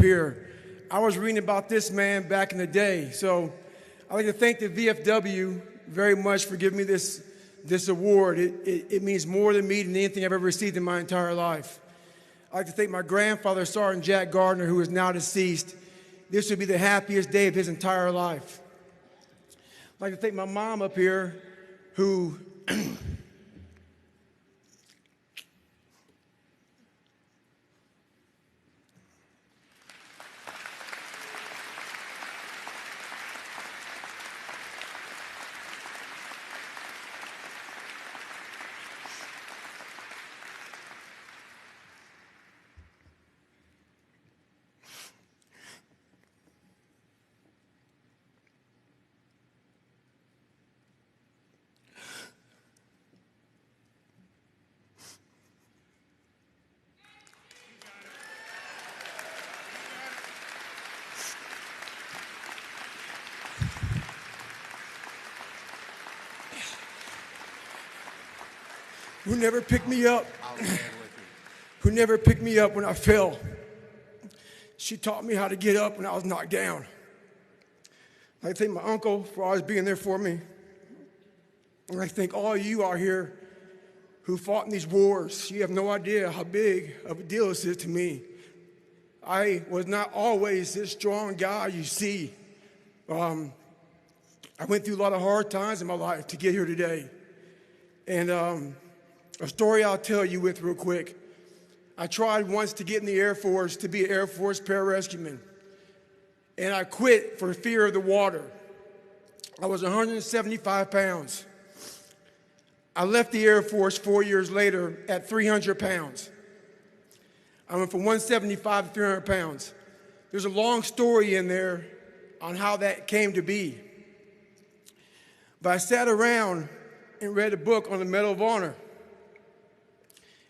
here. I was reading about this man back in the day. So I'd like to thank the VFW very much for giving me this award. It means more to me than anything I've ever received in my entire life. I'd like to thank my grandfather, Sergeant Jack Gardner, who is now deceased. This would be the happiest day of his entire life. I'd like to thank my mom up here, who never picked me up, who never picked me up when I fell. She taught me how to get up when I was knocked down. I'd like to thank my uncle for always being there for me. And I thank all of you out here who fought in these wars. You have no idea how big of a deal this is to me. I was not always this strong guy you see. I went through a lot of hard times in my life to get here today. And a story I'll tell you with real quick. I tried once to get in the Air Force to be an Air Force pararescueman. And I quit for fear of the water. I was 175 pounds. I left the Air Force 4 years later at 300 pounds. I went from 175 to 300 pounds. There's a long story in there on how that came to be. But I sat around and read a book on the Medal of Honor.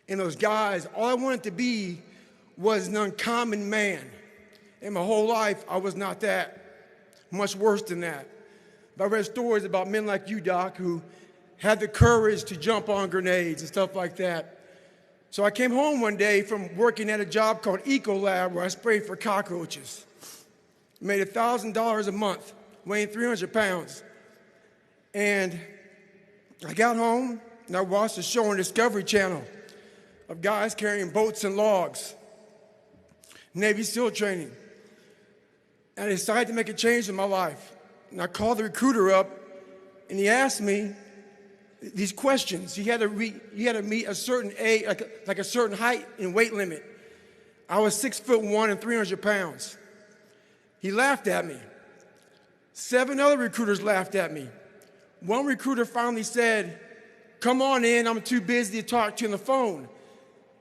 And those guys, all I wanted to be was an uncommon man. And my whole life, I was not that. Much worse than that. But I read stories about men like you, Doc, who had the courage to jump on grenades and stuff like that. So I came home one day from working at a job called Ecolab, where I sprayed for cockroaches. Made $1,000 a month, weighing 300 pounds. And I got home and I watched a show on Discovery Channel of guys carrying boats and logs, Navy SEAL training. And I decided to make a change in my life. And I called the recruiter up and he asked me these questions. He had to meet a certain age, like a certain height and weight limit. I was 6'1" and 300 pounds. He laughed at me. 7 other recruiters laughed at me. One recruiter finally said, "Come on in, I'm too busy to talk to you on the phone."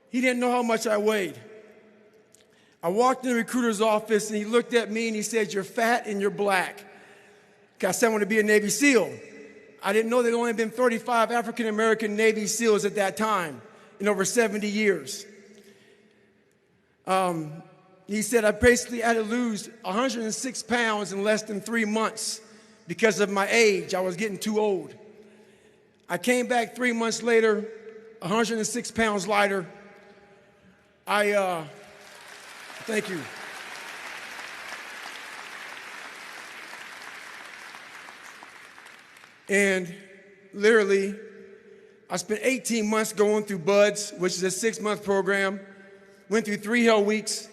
He didn't know how much I weighed. I walked in the recruiter's office and he looked at me and he said, "You're fat and you're black." I said I want to be a Navy SEAL. I didn't know there'd only been 35 African-American Navy SEALs at that time in over 70 years. He said I basically had to lose 106 pounds in less than 3 months because of my age. I was getting too old. I came back 3 months later, 106 pounds lighter. Thank you. And literally, I spent 18 months going through BUDS, which is a 6-month program. Went through 3 hell weeks.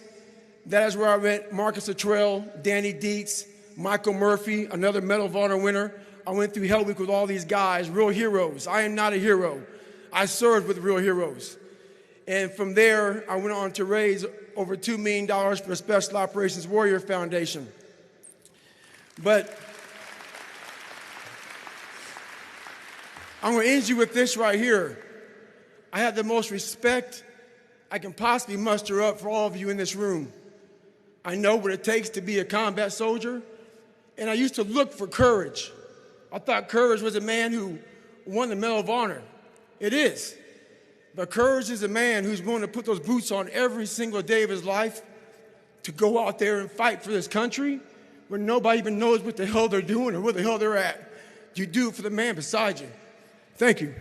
That is where I met Marcus Luttrell, Danny Dietz, Michael Murphy, another Medal of Honor winner. I went through Hell Week with all these guys, real heroes. I am not a hero. I served with real heroes. And from there, I went on to raise over $2 million for the Special Operations Warrior Foundation. But I'm going to end you with this right here. I have the most respect I can possibly muster up for all of you in this room. I know what it takes to be a combat soldier, and I used to look for courage. I thought courage was a man who won the Medal of Honor. It is. But courage is a man who's willing to put those boots on every single day of his life to go out there and fight for this country where nobody even knows what the hell they're doing or where the hell they're at. You do it for the man beside you. Thank you.